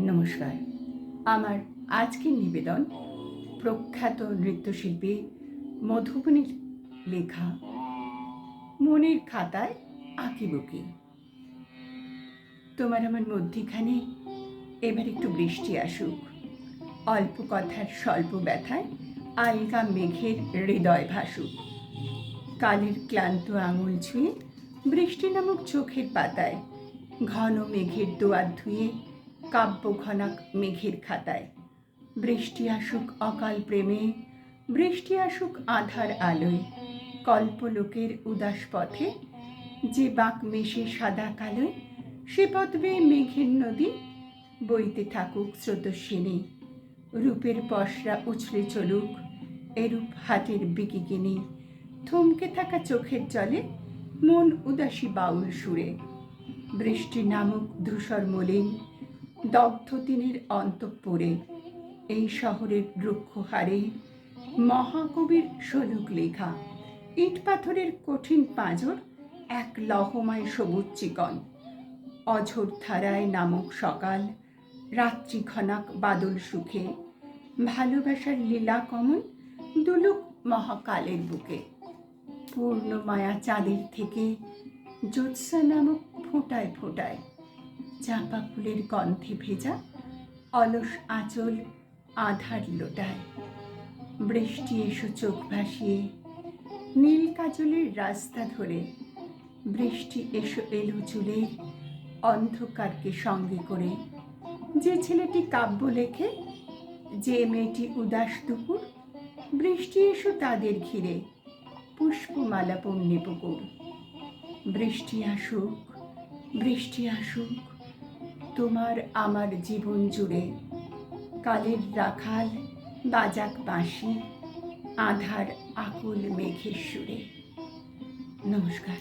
নমস্কার। আমার আজকের নিবেদন প্রখ্যাত নৃত্যশিল্পী মধুবনীর লেখা মনের খাতায় আঁকিবুকি। তোমার আমার মধ্যিখানে এবার একটু বৃষ্টি আসুক, অল্প কথার স্বল্প ব্যথায় আলগা মেঘের হৃদয় ভাসুক। কালের ক্লান্ত আঙুল ছুঁয়ে বৃষ্টি নামক চোখের পাতায় ঘন মেঘের দোয়ার ধুয়ে কাব্য ঘনাক মেঘের খাতায়। বৃষ্টি আসুক অকাল প্রেমে, বৃষ্টি আসুক আধার আলোয়, কল্পলোকের উদাস পথে যে বাঁক মেশে সাদা কালোয়, সে পথ বেয়ে মেঘের নদী বইতে থাকুক স্রোতস্বিনী। রূপের পসরা উছলে চলুক এরূপ হাটের বিকিকিনি, থমকে থাকা চোখের জলে মন উদাসী বাউল সুরে। বৃষ্টি নামক ধূসর মলিন দগ্ধ দিনের অন্তঃপুরে, এই শহরের রুক্ষ হারে মহাকবির শোলক লেখা। ইট পাথরের কঠিন পাঁজর এক লহমায় সবুজ চিকন, অঝোর ধারায় নামক সকাল, রাত্রি ঘনাক বাদল সুখে, ভালোবাসার লীলা কমন দুলুক মহাকালের বুকে। পূর্ণ মায়া চাঁদের থেকে জ্যোৎস্না নামক ফোঁটায় ফোঁটায়, চাঁপা ফুলের গন্ধে ভেজা অলস আঁচল আধার লোটায়। বৃষ্টি এসো চোখ ভাসিয়ে নীল কাজলের রাস্তা ধরে, বৃষ্টি এসো এলো চুলের অন্ধকারকে সঙ্গে করে। যে ছেলেটি কাব্য লেখে, যে মেয়েটি উদাস দুপুর, বৃষ্টি এসো তাদের ঘিরে পুষ্পমালা পূর্ণে পুকুর। বৃষ্টি আসুক, বৃষ্টি আসুক তোমার আমার জীবন জুড়ে, কালের রাখাল বাজাক বাঁশি আধার আকুল মেঘের সুরে। নমস্কার।